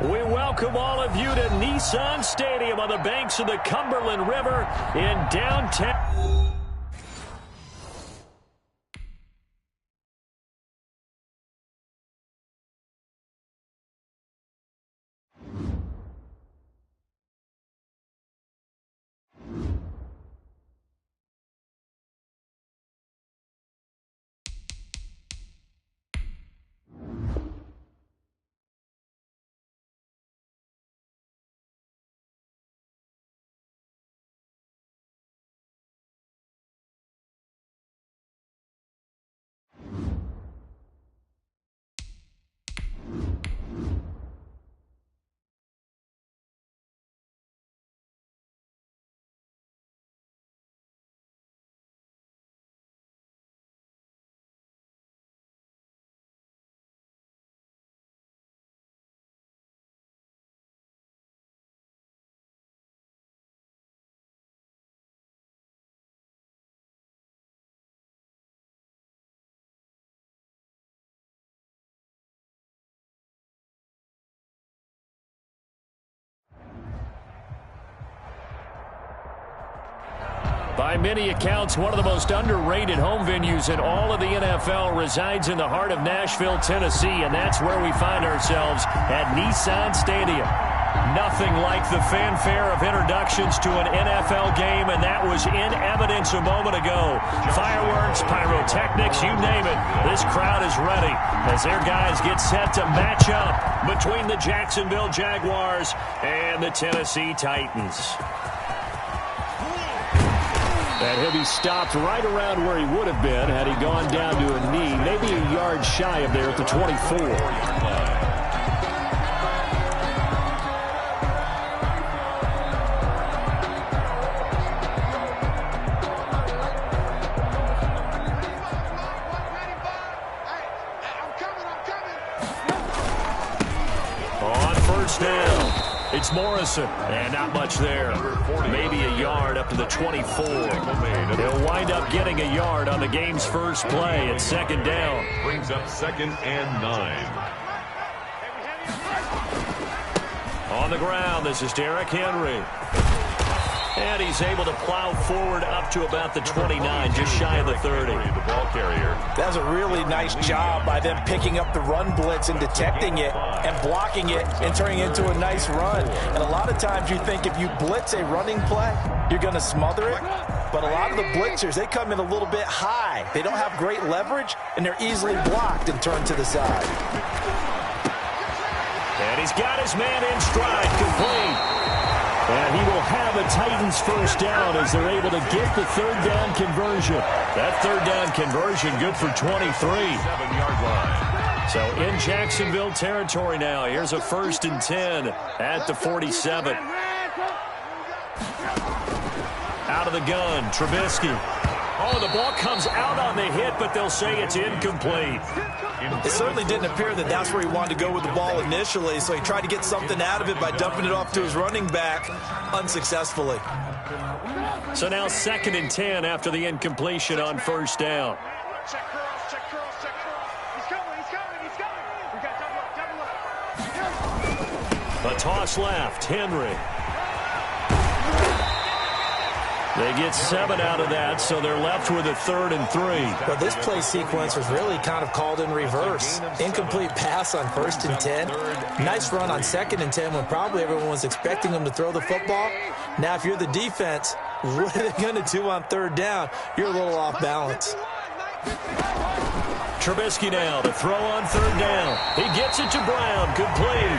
We welcome all of you to Nissan Stadium on the banks of the Cumberland River in downtown. By many accounts, one of the most underrated home venues in all of the NFL resides in the heart of Nashville, Tennessee, and that's where we find ourselves at Nissan Stadium. Nothing like the fanfare of introductions to an NFL game, and that was in evidence a moment ago. Fireworks, pyrotechnics, you name it. This crowd is ready as their guys get set to match up between the Jacksonville Jaguars and the Tennessee Titans. And he'll be stopped right around where he would have been had he gone down to a knee, maybe a yard shy of there at the 24. On first down. It's Morrison, and not much there. Maybe a yard up to the 24. He'll wind up getting a yard on the game's first play at second down. Brings up 2nd and 9. On the ground, this is Derrick Henry. And he's able to plow forward up to about the 29, just shy of the 30. The ball carrier. That's a really nice job by them picking up the run blitz and detecting it and blocking it and turning it into a nice run. And a lot of times you think if you blitz a running play, you're going to smother it. But a lot of the blitzers, they come in a little bit high. They don't have great leverage, and they're easily blocked and turned to the side. And he's got his man in stride, complete. And he will have a Titans first down as they're able to get the third down conversion. That third down conversion good for 23. 7-yard line. So in Jacksonville territory now. Here's a 1st and 10 at the 47. Out of the gun, Trubisky. Oh, the ball comes out on the hit, but they'll say it's incomplete. It certainly didn't appear that that's where he wanted to go with the ball initially, so he tried to get something out of it by dumping it off to his running back unsuccessfully. So now 2nd and 10 after the incompletion on first down. Check cross, check cross, check cross. He's coming. We got double up. A toss left, Henry. They get 7 out of that, so they're left with a 3rd and 3. Well, this play sequence was really kind of called in reverse. Incomplete pass on 1st and 10. Nice run on 2nd and 10 when probably everyone was expecting them to throw the football. Now, if you're the defense, what are they going to do on 3rd down? You're a little off balance. Trubisky now to throw on 3rd down. He gets it to Brown, complete.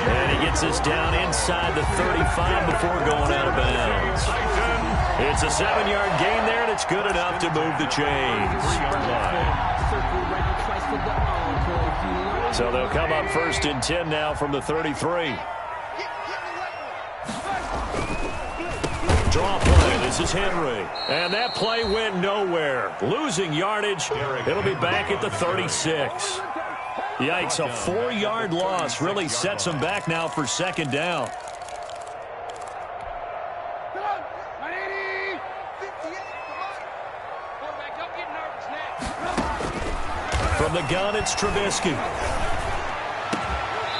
And he gets this down inside the 35 before going out of bounds. It's a 7-yard gain there, and it's good enough to move the chains. So they'll come up 1st and 10 now from the 33. Draw play. This is Henry. And that play went nowhere. Losing yardage. It'll be back at the 36. Yikes, a 4-yard loss really sets them back now for 2nd down. From the gun, it's Trubisky.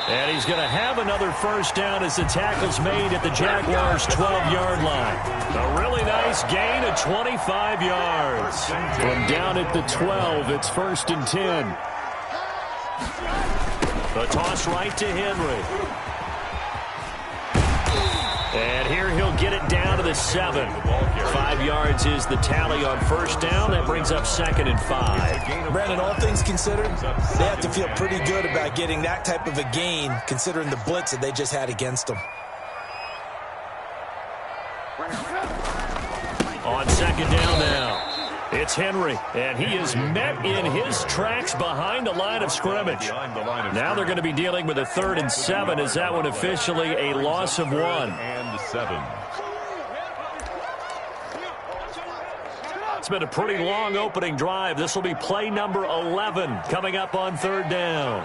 And he's going to have another first down as the tackle's made at the Jaguars' 12-yard line. A really nice gain of 25 yards. From down at the 12, it's 1st and 10. The toss right to Henry. And here he'll get it down to the 7. 5 yards is the tally on first down. That brings up 2nd and 5. Brandon, all things considered, they have to feel pretty good about getting that type of a gain, considering the blitz that they just had against them. On 2nd down now, it's Henry, and he is met in his tracks behind the line of scrimmage. Now they're going to be dealing with a 3rd and 7. Is that one officially a loss of 1? And 7. It's been a pretty long opening drive. This will be play number 11 coming up on 3rd down.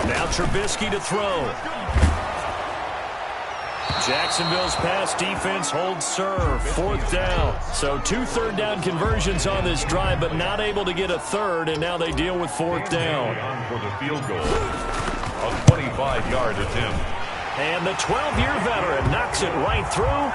Now Trubisky to throw. Jacksonville's pass defense holds serve. 4th down. So 2 3rd down conversions on this drive, but not able to get a 3rd, and now they deal with 4th down. For the field goal. A 25-yard attempt. And the 12-year veteran knocks it right through.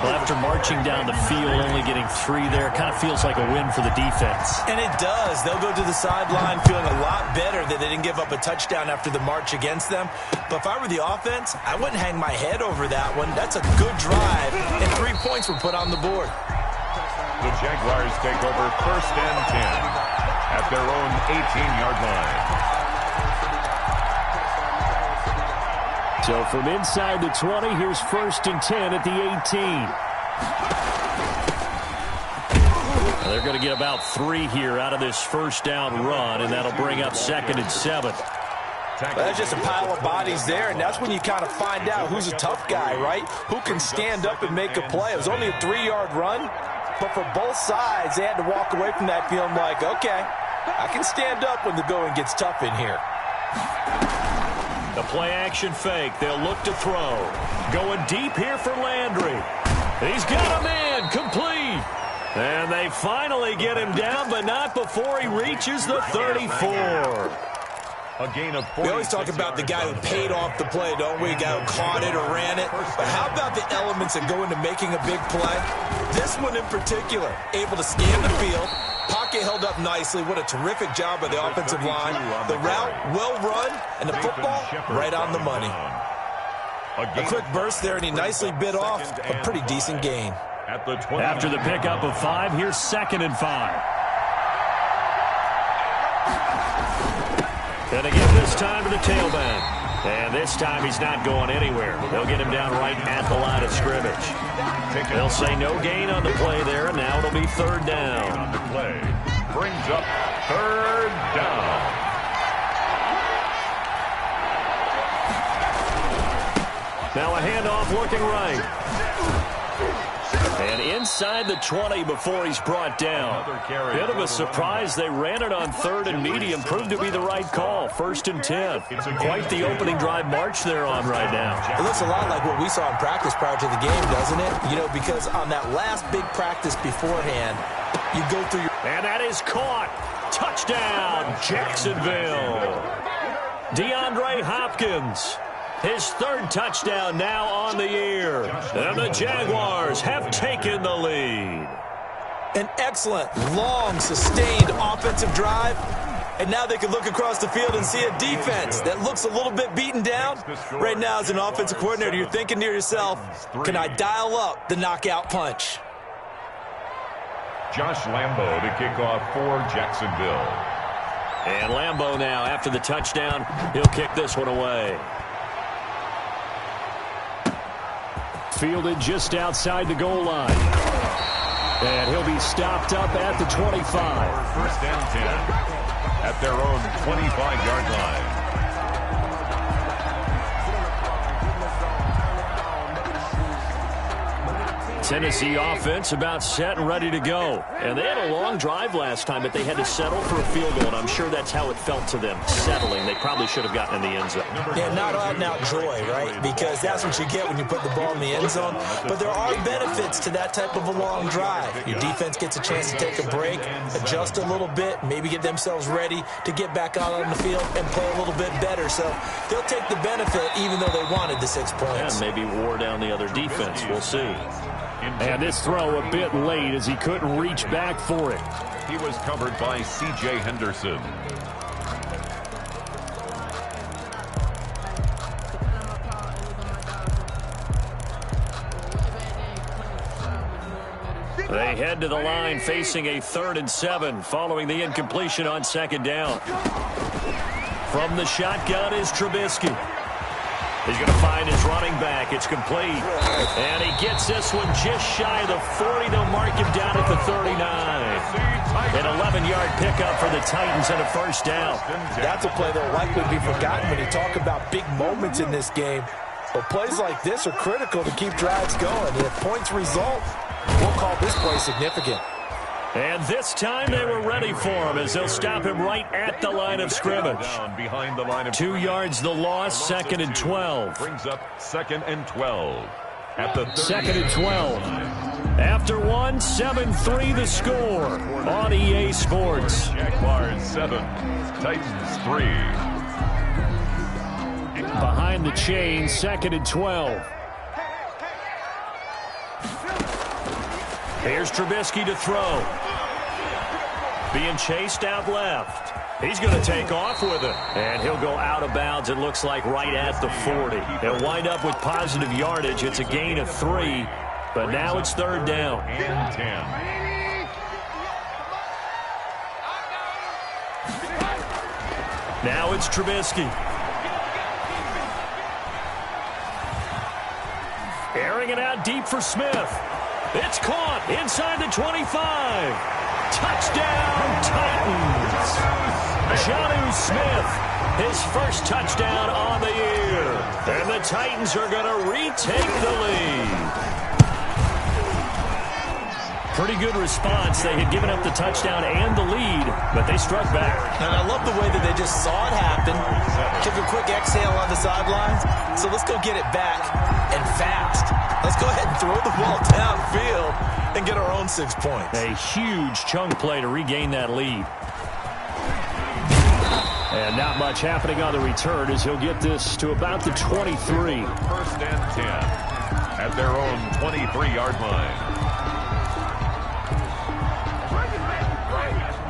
Well, after marching down the field, only getting 3 there, kind of feels like a win for the defense. And it does. They'll go to the sideline feeling a lot better that they didn't give up a touchdown after the march against them. But if I were the offense, I wouldn't hang my head over that one. That's a good drive, and 3 points were put on the board. The Jaguars take over 1st and 10 at their own 18-yard line. So from inside the 20, here's 1st and 10 at the 18. They're going to get about 3 here out of this first down run, and that'll bring up 2nd and 7. Well, that's just a pile of bodies there, and that's when you kind of find out who's a tough guy, right? Who can stand up and make a play. It was only a 3-yard run, but for both sides, they had to walk away from that feeling like, okay, I can stand up when the going gets tough in here. The play-action fake. They'll look to throw. Going deep here for Landry. He's got a man. Complete. And they finally get him down, but not before he reaches the 34. A gain of 4. We always talk about the guy who paid off the play, don't we? The guy who caught it or ran it. But how about the elements that go into making a big play? This one in particular, able to scan the field. Pocket held up nicely. What a terrific job by the offensive line. The route, well run, and the football right on the money. A quick burst there, and he nicely bit off a pretty decent gain. After the pickup of 5, here's 2nd and 5. And again this time to the tailback. And this time he's not going anywhere. They'll get him down right at the line of scrimmage. They'll say no gain on the play there, and now it'll be 3rd down. On the play brings up 3rd down. Now a handoff looking right. And inside the 20 before he's brought down. Bit of a surprise. They ran it on 3rd and medium. Proved to be the right call. 1st and 10. Quite the opening drive march they're on right now. It looks a lot like what we saw in practice prior to the game, doesn't it? You know, because on that last big practice beforehand, you go through your... And that is caught. Touchdown, Jacksonville. DeAndre Hopkins. His 3rd touchdown now on the year. And the Jaguars have taken the lead. An excellent, long, sustained offensive drive. And now they can look across the field and see a defense that looks a little bit beaten down. Right now, as an offensive coordinator, you're thinking to yourself, can I dial up the knockout punch? Josh Lambo to kick off for Jacksonville. And Lambo now, after the touchdown, he'll kick this one away. Fielded just outside the goal line. And he'll be stopped up at the 25. 1st and 10 at their own 25-yard line. Tennessee offense about set and ready to go. And they had a long drive last time, but they had to settle for a field goal, and I'm sure that's how it felt to them, settling. They probably should have gotten in the end zone. Yeah, not out-and-out joy, right? Because that's what you get when you put the ball in the end zone. But there are benefits to that type of a long drive. Your defense gets a chance to take a break, adjust a little bit, maybe get themselves ready to get back out on the field and play a little bit better. So they'll take the benefit even though they wanted the 6 points. And maybe wore down the other defense. We'll see. And this throw a bit late as he couldn't reach back for it. He was covered by C.J. Henderson. They head to the line facing a 3rd and 7 following the incompletion on 2nd down. From the shotgun is Trubisky. He's going to find his running back. It's complete. And he gets this one just shy of the 40. They'll mark him down at the 39. An 11-yard pickup for the Titans and a 1st down. That's a play that will likely be forgotten when you talk about big moments in this game. But plays like this are critical to keep drives going. If points result, we'll call this play significant. And this time they were ready for him as they'll stop him right at the line of scrimmage. Behind the line of 2 yards the loss, 2nd and 12. Brings up 2nd and 12. At the 2nd and 12. After one, 7-3 the score on EA Sports. Jaguars 7, Titans 3. Behind the chain, 2nd and 12. Here's Trubisky to throw. Being chased out left. He's going to take off with it. And he'll go out of bounds, it looks like, right at the 40. He'll wind up with positive yardage. It's a gain of 3, but now it's 3rd down. And 10. Now it's Trubisky. Airing it out deep for Smith. It's caught inside the 25. Touchdown, Titans. Jonnu Smith, his 1st touchdown on the year. And the Titans are going to retake the lead. Pretty good response. They had given up the touchdown and the lead, but they struck back. And I love the way that they just saw it happen. Took a quick exhale on the sidelines. So let's go get it back and fast. Let's go ahead and throw the ball downfield and get our own 6 points. A huge chunk play to regain that lead. And not much happening on the return as he'll get this to about the 23. 1st and 10 at their own 23-yard line.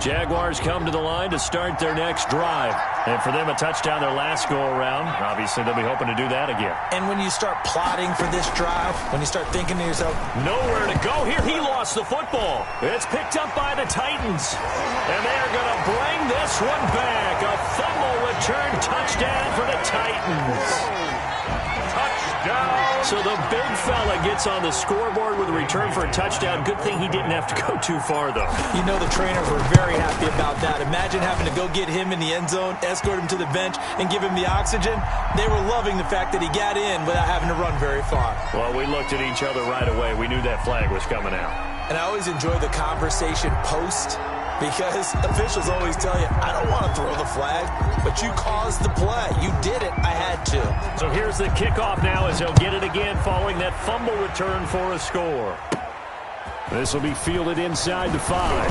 Jaguars come to the line to start their next drive. And for them, a touchdown their last go-around. Obviously, they'll be hoping to do that again. And when you start plotting for this drive, when you start thinking to yourself, nowhere to go here, he lost the football. It's picked up by the Titans. And they're going to bring this one back. A fumble return touchdown for the Titans. Touchdown. So the big fella gets on the scoreboard with a return for a touchdown. Good thing he didn't have to go too far, though. You know the trainers were very happy about that. Imagine having to go get him in the end zone, escort him to the bench, and give him the oxygen. They were loving the fact that he got in without having to run very far. Well, we looked at each other right away. We knew that flag was coming out. And I always enjoy the conversation post, because officials always tell you, I don't want to throw the flag, but you caused the play. You did it. I had to. So here's the kickoff now as they'll get it again following that fumble return for a score. This will be fielded inside the 5.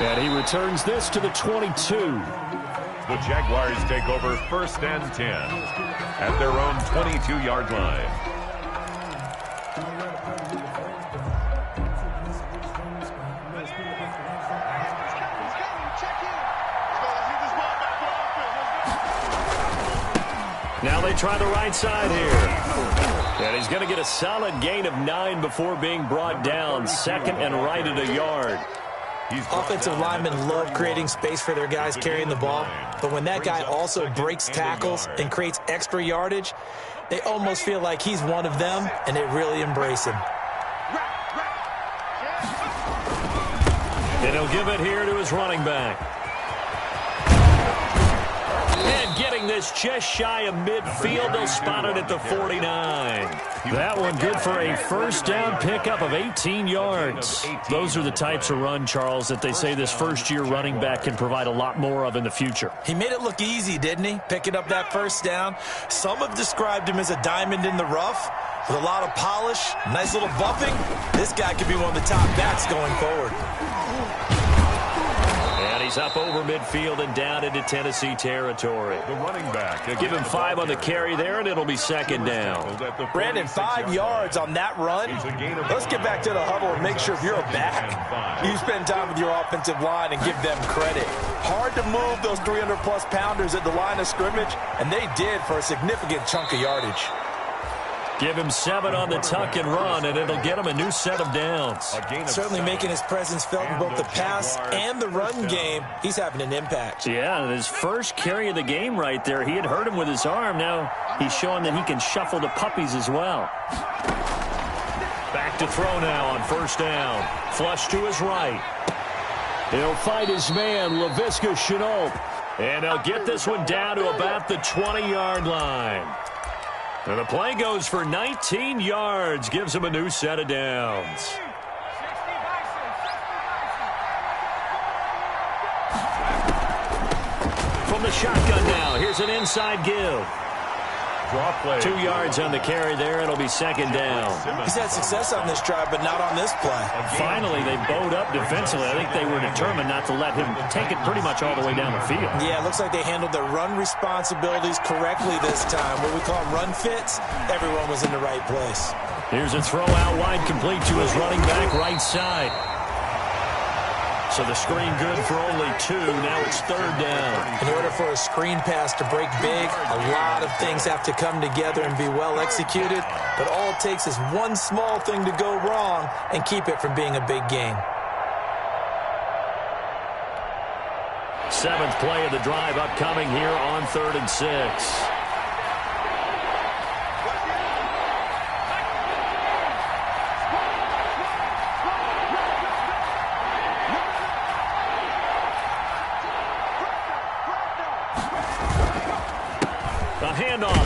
And he returns this to the 22. The Jaguars take over 1st and 10 at their own 22-yard line. Now they try the right side here. And he's going to get a solid gain of 9 before being brought down. 2nd and right at a yard. Offensive linemen love creating space for their guys carrying the ball. But when that guy also breaks tackles and creates extra yardage, they almost feel like he's one of them, and they really embrace him. And he'll give it here to his running back. And getting Cutting this just shy of midfield. They'll spot it at the 49. That one good for a first down pickup of 18 yards. Those are the types of run, Charles, that they say this first-year running back can provide a lot more of in the future. He made it look easy, didn't he? Picking up that first down. Some have described him as a diamond in the rough with a lot of polish, nice little buffing. This guy could be one of the top backs going forward. And he's up over midfield and down into Tennessee territory. The running back. Give him 5 on the carry there, and it'll be second down. Brandon, 5 yards on that run. Let's get back to the huddle and make sure if you're a back, you spend time with your offensive line and give them credit. Hard to move those 300-plus pounders at the line of scrimmage, and they did for a significant chunk of yardage. Give him 7 on the tuck and run, and it'll get him a new set of downs. Certainly making his presence felt in both the pass and the run game. He's having an impact. Yeah, his first carry of the game right there. He had hurt him with his arm. Now he's showing that he can shuffle the puppies as well. Back to throw now on first down. Flush to his right. He'll fight his man, Laviska Shenault. And he'll get this one down to about the 20-yard line. And the play goes for 19 yards, gives him a new set of downs. From the shotgun now, here's an inside give. Draw play. 2 yards on the carry there. It'll be second down. He's had success on this drive, but not on this play. Finally, they bowed up defensively. I think they were determined not to let him take it pretty much all the way down the field. Yeah, it looks like they handled their run responsibilities correctly this time. What we call run fits, everyone was in the right place. Here's a throw out wide, complete to his running back right side. So the screen good for only 2. Now it's third down. In order for a screen pass to break big, a lot of things have to come together and be well executed. But all it takes is one small thing to go wrong and keep it from being a big gain. 7th play of the drive upcoming here on 3rd and 6.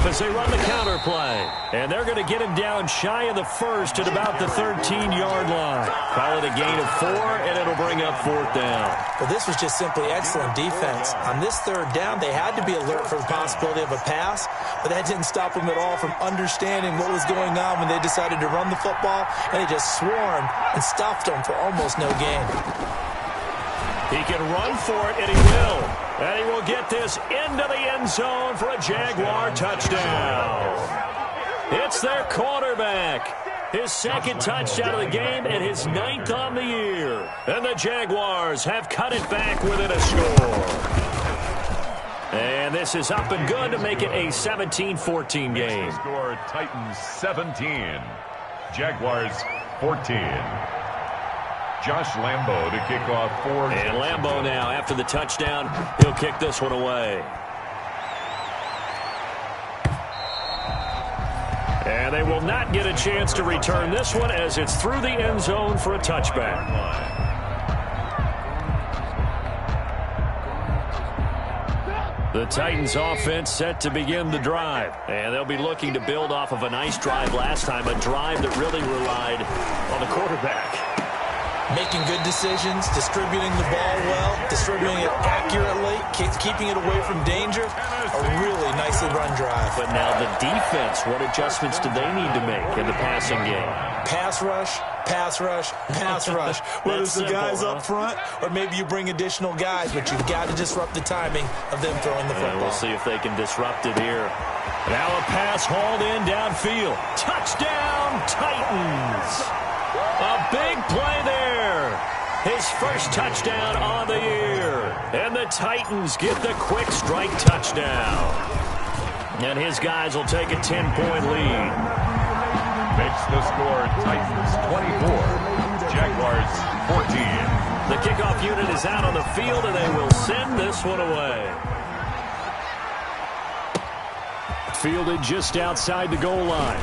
As they run the counter play. And they're going to get him down shy of the first at about the 13-yard line. Call it a gain of 4, and it'll bring up 4th down. Well, this was just simply excellent defense. On this 3rd down, they had to be alert for the possibility of a pass, but that didn't stop them at all from understanding what was going on when they decided to run the football, and they just swarmed and stopped them for almost no gain. He can run for it, and he will. And he will get this into the end zone for a Jaguar touchdown. It's their quarterback. His 2nd touchdown of the game and his 9th on the year. And the Jaguars have cut it back within a score. And this is up and good to make it a 17-14 game. Score Titans 17. Jaguars 14. Josh Lambo to kick off 4. And Lambo now, after the touchdown, he'll kick this one away. And they will not get a chance to return this one as it's through the end zone for a touchback. The Titans offense set to begin the drive. And they'll be looking to build off of a nice drive last time, a drive that really relied on the quarterback. Making good decisions, distributing the ball well, distributing it accurately, keeping it away from danger. A really nicely run drive. But now the defense, what adjustments do they need to make in the passing game? Pass rush, pass rush, pass rush. Whether it's the guys up front or maybe you bring additional guys, but you've got to disrupt the timing of them throwing the football. And we'll see if they can disrupt it here. Now a pass hauled in downfield. Touchdown, Titans! A big play there. His first touchdown on the year. And the Titans get the quick strike touchdown. And his guys will take a 10-point lead. Makes the score Titans 24. Jaguars 14. The kickoff unit is out on the field, and they will send this one away. Fielded just outside the goal line.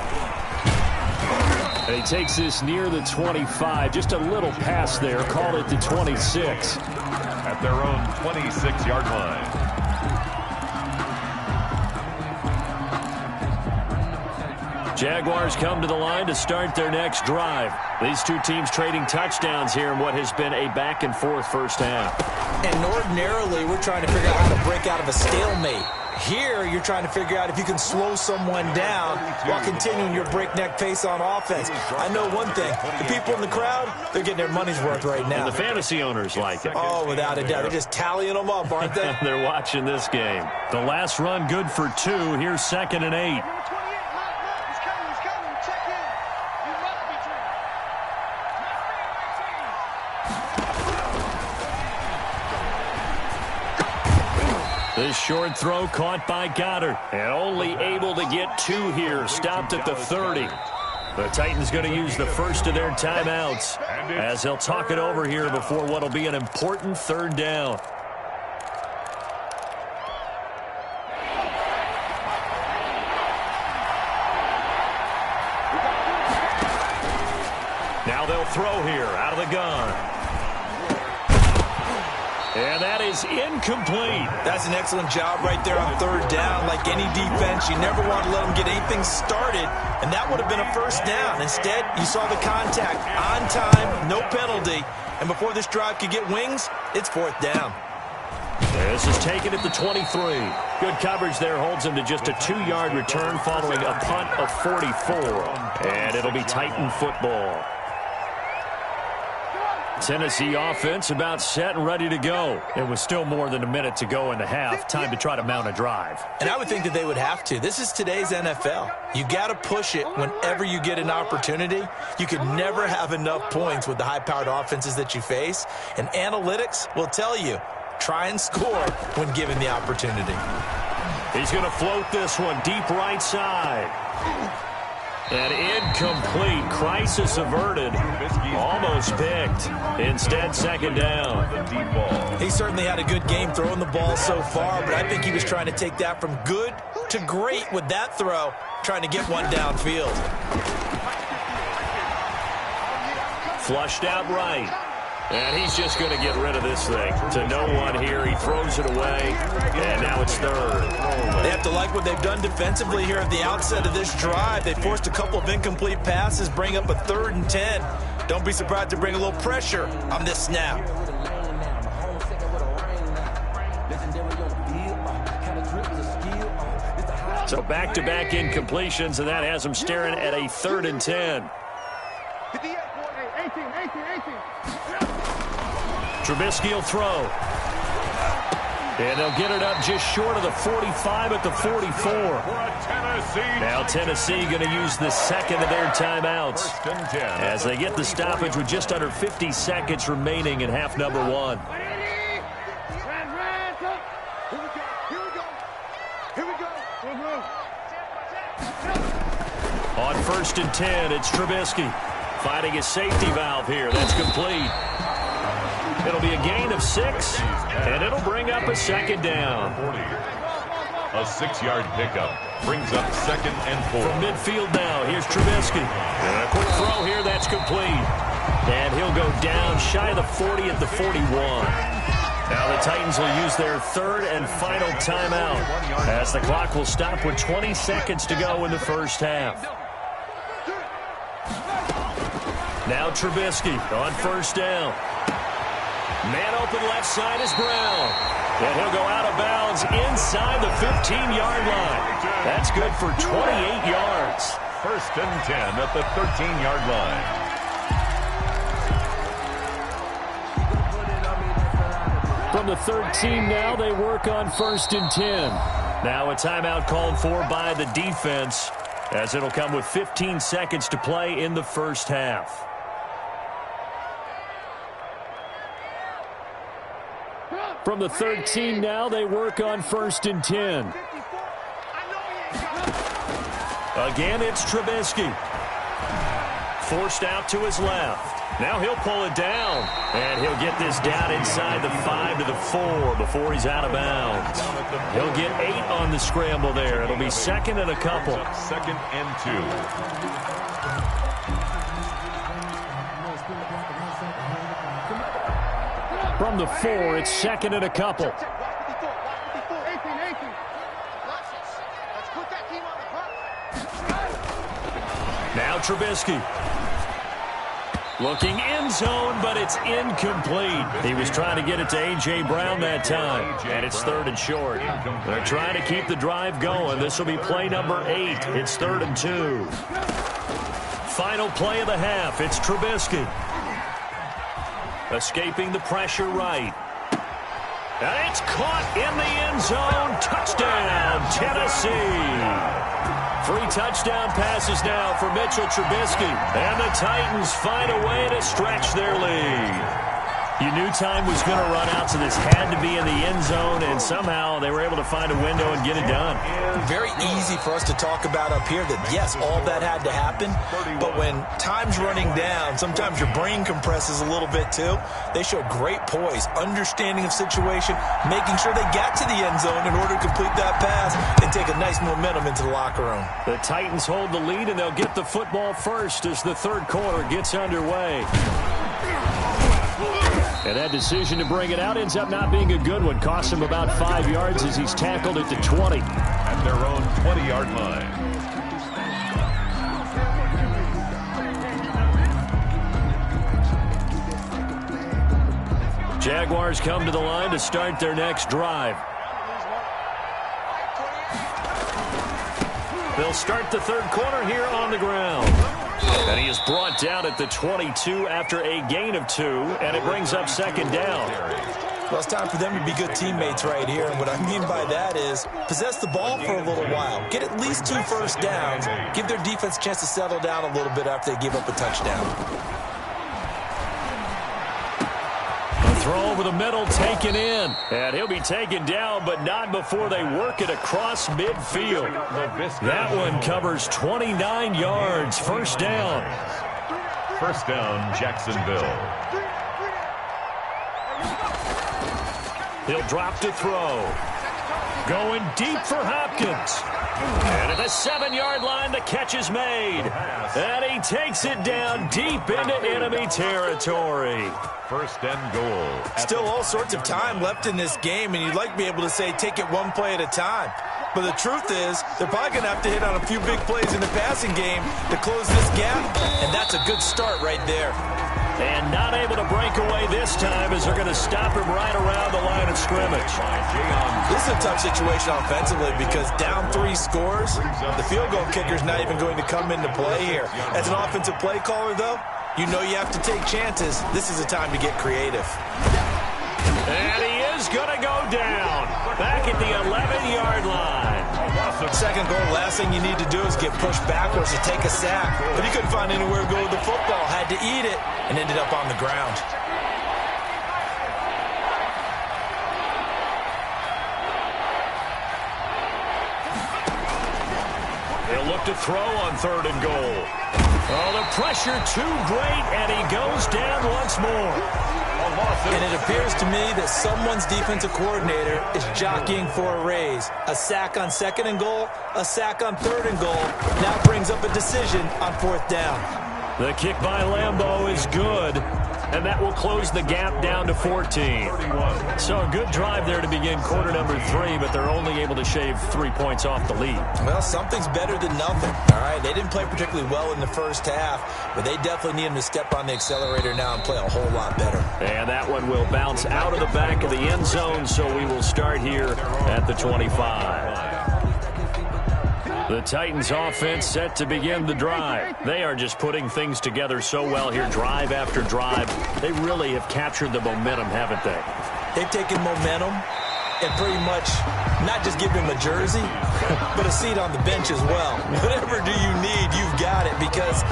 And he takes this near the 25. Just a little pass there. Call it the 26. At their own 26-yard line. Jaguars come to the line to start their next drive. These two teams trading touchdowns here in what has been a back-and-forth first half. And ordinarily, we're trying to figure out how to break out of a stalemate. Here, you're trying to figure out if you can slow someone down while continuing your breakneck pace on offense. I know one thing. The people in the crowd, they're getting their money's worth right now. And the fantasy owners like it. Oh, without a doubt. They're just tallying them up, aren't they? They're watching this game. The last run good for 2. Here's 2nd and 8. This short throw caught by Goddard, and only able to get 2 here, stopped at the 30. The Titans going to use the first of their timeouts as they'll talk it over here before what will be an important 3rd down. Now they'll throw here out of the gun. And that is incomplete. That's an excellent job right there on 3rd down. Like any defense, you never want to let them get anything started, and that would have been a first down. Instead, you saw the contact on time, no penalty, and before this drive could get wings, it's 4th down. This is taken at the 23. Good coverage there holds him to just a 2-yard return following a punt of 44. And it'll be Titan football. Tennessee offense about set and ready to go. It was still more than a minute to go in the half. Time to try to mount a drive. And I would think that they would have to. This is today's NFL. You got to push it whenever you get an opportunity. You could never have enough points with the high-powered offenses that you face. And analytics will tell you, try and score when given the opportunity. He's going to float this one deep right side. And incomplete. Crisis averted. Almost picked. Instead, 2nd down. He certainly had a good game throwing the ball so far, but I think he was trying to take that from good to great with that throw, trying to get one downfield. Flushed out right. And he's just going to get rid of this thing. To no one here. He throws it away. And now it's 3rd. They have to like what they've done defensively here at the outset of this drive. They forced a couple of incomplete passes, bring up a 3rd and 10. Don't be surprised to bring a little pressure on this snap. So back-to-back incompletions, and that has them staring at a 3rd and 10. Trubisky will throw. And they'll get it up just short of the 45 at the 44. Now Tennessee going to use the 2nd of their timeouts as they get the stoppage with just under 50 seconds remaining in half number 1. On 1st and 10, it's Trubisky finding his safety valve here. That's complete. It'll be a gain of 6, and it'll bring up a 2nd down. A 6-yard pickup brings up 2nd and 4. From midfield now, here's Trubisky. And a quick throw here, that's complete. And he'll go down shy of the 40 at the 41. Now the Titans will use their 3rd and final timeout as the clock will stop with 20 seconds to go in the first half. Now Trubisky on 1st down. Man open left side is Brown. And he'll go out of bounds inside the 15-yard line. That's good for 28 yards. 1st and 10 at the 13-yard line. From the 13 now, they work on 1st and 10. Now a timeout called for by the defense as it'll come with 15 seconds to play in the first half. From the 13 now, they work on 1st and 10. Again, it's Trubisky. Forced out to his left. Now he'll pull it down. And he'll get this down inside the 5 to the 4 before he's out of bounds. He'll get 8 on the scramble there. It'll be 2nd and a couple. 2nd and 2. From the 4, it's 2nd and a couple. Now Trubisky. Looking end zone, but it's incomplete. He was trying to get it to A.J. Brown that time, and it's 3rd and short. They're trying to keep the drive going. This will be play number 8. It's 3rd and 2. Final play of the half. It's Trubisky. Escaping the pressure right. And it's caught in the end zone. Touchdown, Tennessee. 3 touchdown passes now for Mitchell Trubisky. And the Titans find a way to stretch their lead. You knew time was going to run out, so this had to be in the end zone, and somehow they were able to find a window and get it done. Very easy for us to talk about up here that, yes, all that had to happen, but when time's running down, sometimes your brain compresses a little bit too. They showed great poise, understanding of situation, making sure they got to the end zone in order to complete that pass and take a nice momentum into the locker room. The Titans hold the lead, and they'll get the football first as the 3rd quarter gets underway. And that decision to bring it out ends up not being a good one. Costs him about 5 yards as he's tackled at the 20. At their own 20-yard line. Jaguars come to the line to start their next drive. They'll start the 3rd quarter here on the ground. And he is brought down at the 22 after a gain of 2, and it brings up 2nd down. Well, it's time for them to be good teammates right here, and what I mean by that is possess the ball for a little while, get at least 2 first downs, give their defense a chance to settle down a little bit after they give up a touchdown. Throw over the middle, taken in. And he'll be taken down, but not before they work it across midfield. That one covers 29 yards. 1st down. 1st down, Jacksonville. He'll drop to throw. Going deep for Hopkins. And at the 7-yard line, the catch is made. And he takes it down deep into enemy territory. 1st and goal. Still all sorts of time left in this game, and you'd like to be able to say take it one play at a time. But the truth is, they're probably going to have to hit on a few big plays in the passing game to close this gap, and that's a good start right there. And not able to break away this time as they're going to stop him right around the line of scrimmage. This is a tough situation offensively because down 3 scores, the field goal kicker's not even going to come into play here. As an offensive play caller, though, you know you have to take chances. This is a time to get creative. And he is going to go down. Back at the 11-yard line. 2nd goal, last thing you need to do is get pushed backwards to take a sack. But he couldn't find anywhere to go with the football. Had to eat it and ended up on the ground. They'll look to throw on 3rd and goal. Oh, the pressure too great, and he goes down once more. And it appears to me that someone's defensive coordinator is jockeying for a raise. A sack on 2nd and goal, a sack on 3rd and goal. Now brings up a decision on 4th down. The kick by Lambeau is good, and that will close the gap down to 14. So a good drive there to begin quarter number 3, but they're only able to shave 3 points off the lead. Well, something's better than nothing, all right? They didn't play particularly well in the first half, but they definitely need them to step on the accelerator now and play a whole lot better. And that one will bounce out of the back of the end zone, so we will start here at the 25. The Titans offense set to begin the drive. They are just putting things together so well here, drive after drive. They really have captured the momentum, haven't they? They've taken momentum and pretty much not just give him a jersey, but a seat on the bench as well. Whatever do you need, you've got it, because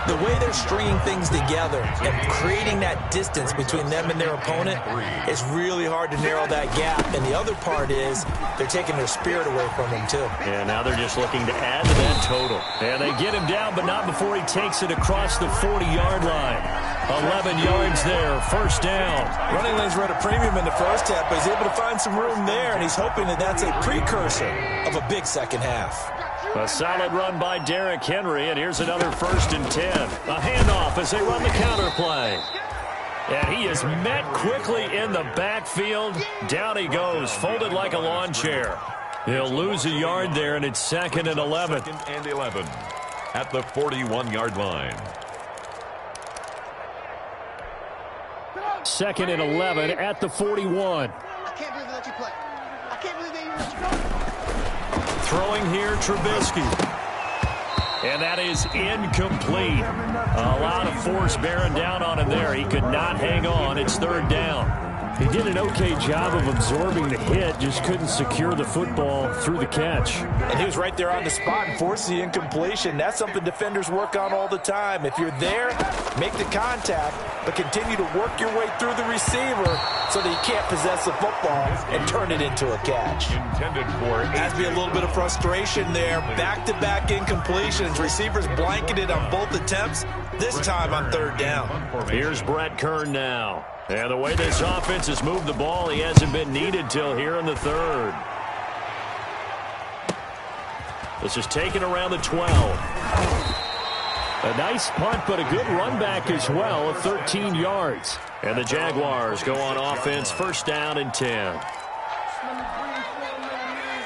the way they're stringing things together and creating that distance between them and their opponent, it's really hard to narrow that gap. And the other part is they're taking their spirit away from him, too. And now they're just looking to add to that total. And they get him down, but not before he takes it across the 40-yard line. 11 yards there, 1st down. Running lanes were at a premium in the first half, but he's able to find some room there, and he's hoping that that's a precursor of a big second half. A solid run by Derrick Henry, and here's another 1st and 10. A handoff as they run the counter play. And he is met quickly in the backfield. Down he goes, folded like a lawn chair. He'll lose a yard there, and it's 2nd and 11. 2nd and 11. at the 41-yard line. 2nd and 11 at the 41. I can't believe they let you play. I can't believe they even let you go. Throwing here, Trubisky. And that is incomplete. A lot of force bearing down on him there. He could not hang on. It's 3rd down. He did an okay job of absorbing the hit, just couldn't secure the football through the catch. And he was right there on the spot and forced the incompletion. That's something defenders work on all the time. If you're there, make the contact, but continue to work your way through the receiver so that you can't possess the football and turn it into a catch. Intended for Has to be a little bit of frustration there. Back-to-back incompletions. Receivers blanketed on both attempts, this time on 3rd down. Here's Brett Kern now. And the way this offense has moved the ball, he hasn't been needed till here in the 3rd. This is taken around the 12. A nice punt, but a good run back as well of 13 yards. And the Jaguars go on offense, 1st down and 10.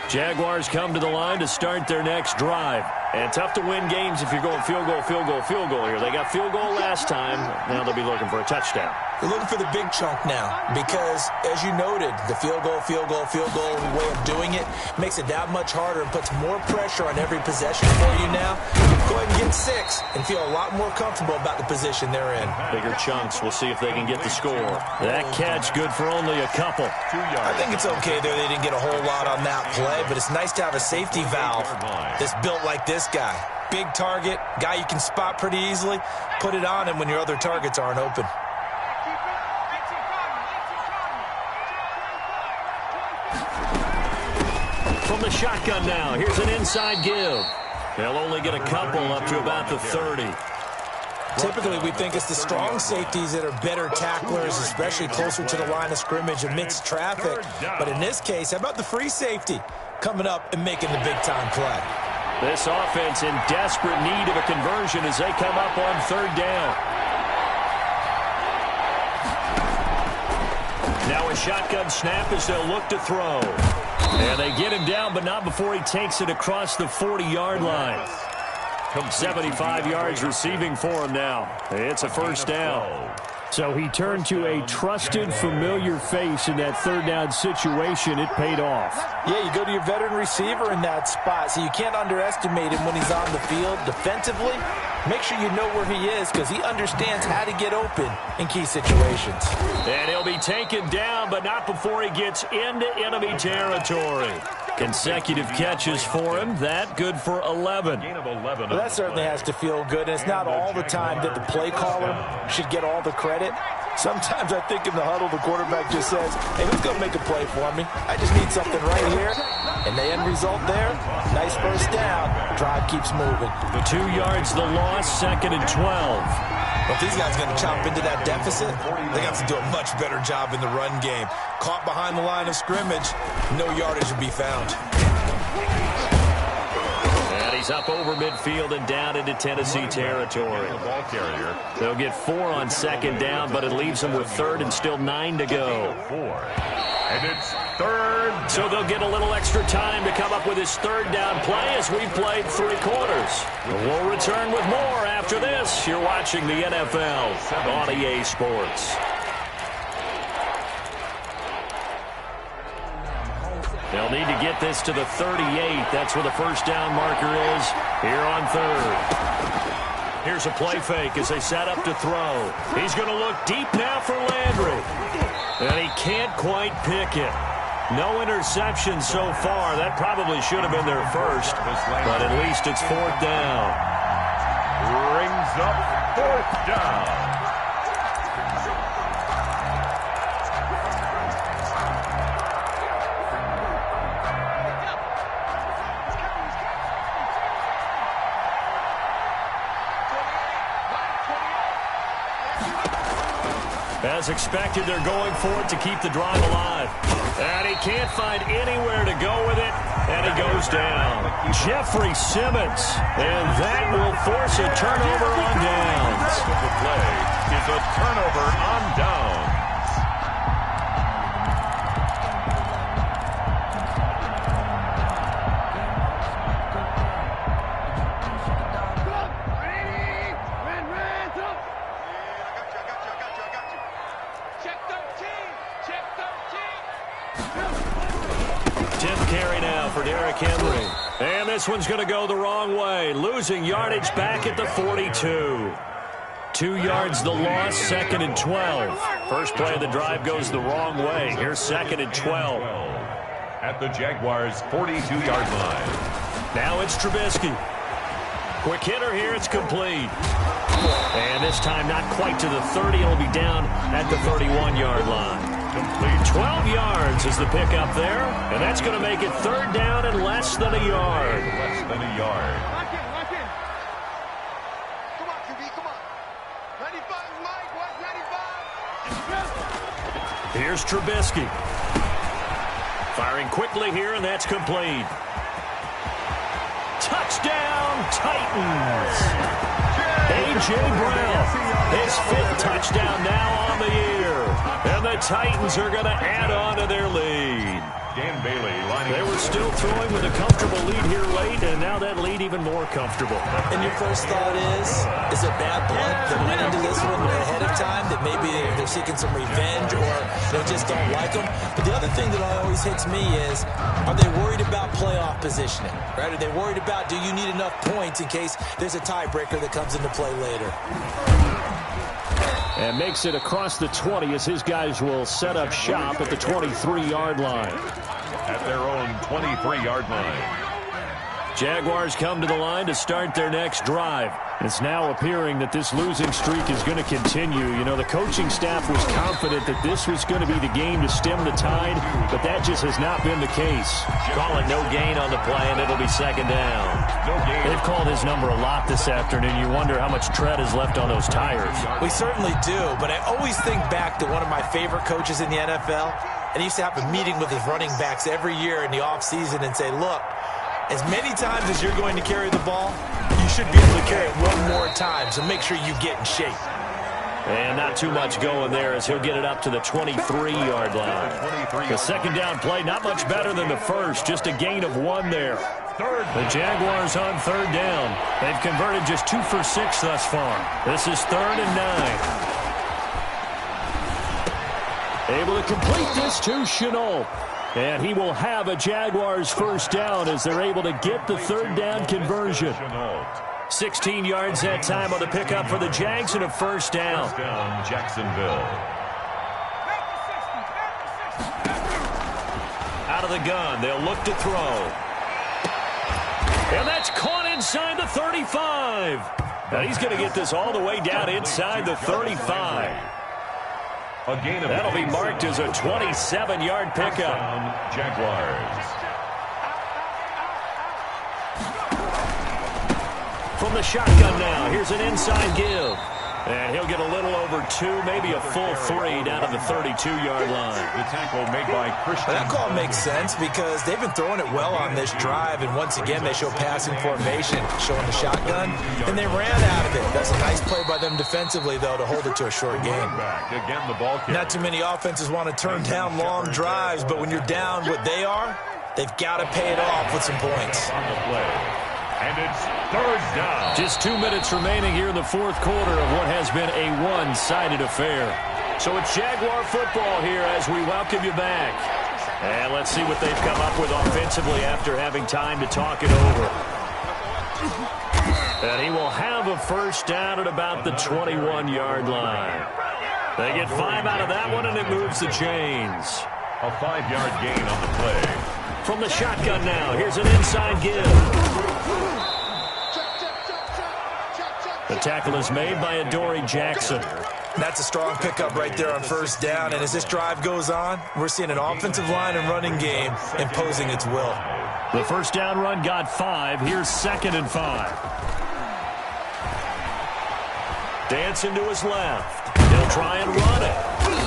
Jaguars come to the line to start their next drive. And tough to win games if you're going field goal, field goal, field goal here. They got field goal last time. Now they'll be looking for a touchdown. They're looking for the big chunk now because, as you noted, the field goal way of doing it makes it that much harder and puts more pressure on every possession for you now. Go ahead and get 6 and feel a lot more comfortable about the position they're in. Bigger chunks. We'll see if they can get the score. That catch good for only a couple. 2 yards. I think it's okay there. They didn't get a whole lot on that play, but it's nice to have a safety valve that's built like this guy. Big target, guy you can spot pretty easily. Put it on him when your other targets aren't open. From the shotgun now, here's an inside give. They'll only get a couple up to about the 30. Typically, we think it's the strong safeties that are better tacklers, especially closer to the line of scrimmage amidst traffic. But in this case, how about the free safety coming up and making the big-time play? This offense in desperate need of a conversion as they come up on 3rd down. Now a shotgun snap as they'll look to throw. And they get him down, but not before he takes it across the 40-yard line. 75 yards receiving for him now. It's a 1st down. So he turned to a trusted, familiar face in that 3rd down situation. It paid off. Yeah, you go to your veteran receiver in that spot, so you can't underestimate him when he's on the field. Defensively, make sure you know where he is because he understands how to get open in key situations. And he'll be taken down, but not before he gets into enemy territory. Consecutive catches for him. That good for 11. Well, that certainly has to feel good. And it's not all the time that the play caller should get all the credit. Sometimes I think in the huddle, the quarterback just says, hey, who's going to make a play for me? I just need something right here. And the end result there, nice 1st down. Drive keeps moving. 2 yards the loss, 2nd and 12. But these guys are going to chop into that deficit. They got to do a much better job in the run game. Caught behind the line of scrimmage, no yardage will be found. And he's up over midfield and down into Tennessee territory. Ball carrier. They'll get 4 on 2nd down, but it leaves them with 3rd and still 9 to go. 4. And it's 3rd. So they'll get a little extra time to come up with his 3rd down play as we've played 3 quarters. We'll return with more after this. You're watching the NFL on EA Sports. They'll need to get this to the 38. That's where the 1st down marker is here on 3rd. Here's a play fake as they set up to throw. He's going to look deep now for Landry. And he can't quite pick it. No interceptions so far. That probably should have been their first. But at least it's 4th down. Brings up 4th down. As expected, they're going for it to keep the drive alive. And he can't find anywhere to go with it, and he goes down. Jeffrey Simmons, and that will force a turnover on downs. The play is a turnover on downs. Derrick Henry. And this one's going to go the wrong way. Losing yardage back at the 42. 2 yards the loss, 2nd and 12. First play of the drive goes the wrong way. Here's 2nd and 12. At the Jaguars' 42-yard line. Now it's Trubisky. Quick hitter here, it's complete. And this time not quite to the 30. It'll be down at the 31-yard line. Complete. 12 yards is the pickup there. And that's going to make it 3rd down and less than a yard. Less than a yard. Lock in, lock in. Come on, QB, come on. 95, Mike, what's 95? Here's Trubisky. Firing quickly here, and that's complete. Touchdown, Titans. A.J. Brown, his 5th touchdown now on the year. And the Titans are going to add on to their lead. Dan Bailey lining. They were still throwing with a comfortable lead here late, and now that lead even more comfortable. And your first thought is it bad blood that went into this one ahead of time, that maybe they're seeking some revenge or they just don't like them? But the other thing that always hits me is, are they worried about playoff positioning? Right? Are they worried about, do you need enough points in case there's a tiebreaker that comes into play later? And makes it across the 20 as his guys will set up shop at the 23-yard line. At their own 23-yard line. Jaguars come to the line to start their next drive. It's now appearing that this losing streak is going to continue. You know, the coaching staff was confident that this was going to be the game to stem the tide, but that just has not been the case. Call it no gain on the play, and it'll be 2nd down. No gain. They've called his number a lot this afternoon. You wonder how much tread is left on those tires. We certainly do, but I always think back to one of my favorite coaches in the NFL, and he used to have a meeting with his running backs every year in the offseason and say, look, as many times as you're going to carry the ball, you should be able to carry it one more time, so make sure you get in shape. And not too much going there as he'll get it up to the 23-yard line. The 2nd down play, not much better than the first, just a gain of 1 there. The Jaguars on 3rd down. They've converted just 2 for 6 thus far. This is 3rd and 9. Able to complete this to Chenault. And he will have a Jaguars 1st down as they're able to get the 3rd down conversion. 16 yards that time on the pickup for the Jags and a 1st down. First down, Jacksonville. Out of the gun, they'll look to throw. And that's caught inside the 35. Now he's going to get this all the way down inside the 35. A gain of That'll be marked as a 27-yard pickup. Jaguars. From the shotgun now, here's an inside give. And he'll get a little over 2, maybe a full 3 down to the 32-yard line. The tackle made by Christian. That call makes sense because they've been throwing it well on this drive, and once again they show passing formation, showing the shotgun, and they ran out of it. That's a nice play by them defensively, though, to hold it to a short game. Again, the ball carrier. Not too many offenses want to turn down long drives, but when you're down what they are, they've got to pay it off with some points. On the play. And it's 3rd down. Just 2 minutes remaining here in the 4th quarter of what has been a one-sided affair. So it's Jaguar football here as we welcome you back. And let's see what they've come up with offensively after having time to talk it over. And he will have a 1st down at about the 21-yard line. They get 5 out of that one, and it moves the chains. A 5-yard gain on the play. From the shotgun now, here's an inside give. The tackle is made by Adoree Jackson. That's a strong pickup right there on 1st down, and as this drive goes on, we're seeing an offensive line and running game imposing its will. The 1st down run got 5. Here's 2nd and 5. Dancing to his left. He'll try and run it.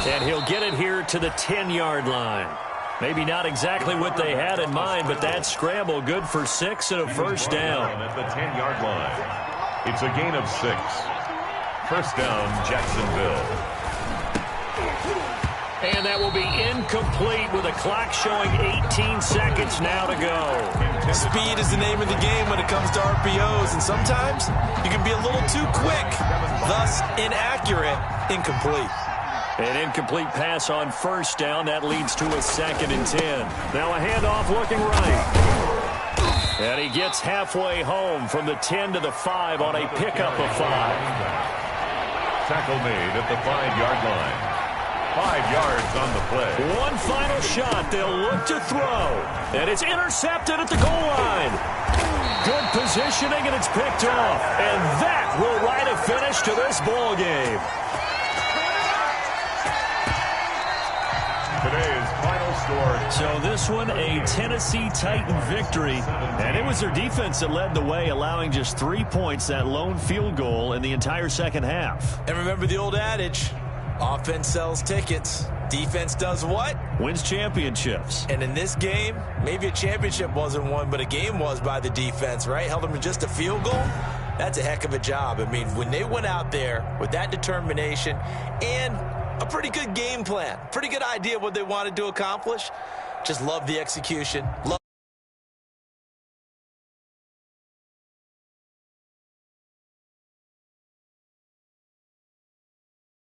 And he'll get it here to the 10-yard line. Maybe not exactly what they had in mind, but that scramble good for 6 and a 1st down. At the 10-yard line. It's a gain of 6. 1st down, Jacksonville. And that will be incomplete with a clock showing 18 seconds now to go. Speed is the name of the game when it comes to RPOs, and sometimes you can be a little too quick, thus inaccurate, incomplete. An incomplete pass on 1st down. That leads to a 2nd and 10. Now a handoff looking right. And he gets halfway home from the 10 to the 5 on a pickup of 5. Tackle made at the 5-yard line. 5 yards on the play. One final shot. They'll look to throw. And it's intercepted at the goal line. Good positioning, and it's picked off. And that will write a finish to this ball game. Today's final score. So this one, a Tennessee Titan victory. And it was their defense that led the way, allowing just 3 points, that lone field goal in the entire second half. And remember the old adage, offense sells tickets. Defense does what? Wins championships. And in this game, maybe a championship wasn't won, but a game was by the defense, right? Held them to just a field goal. That's a heck of a job. I mean, when they went out there with that determination and a pretty good game plan, pretty good idea of what they wanted to accomplish, just love the execution. Love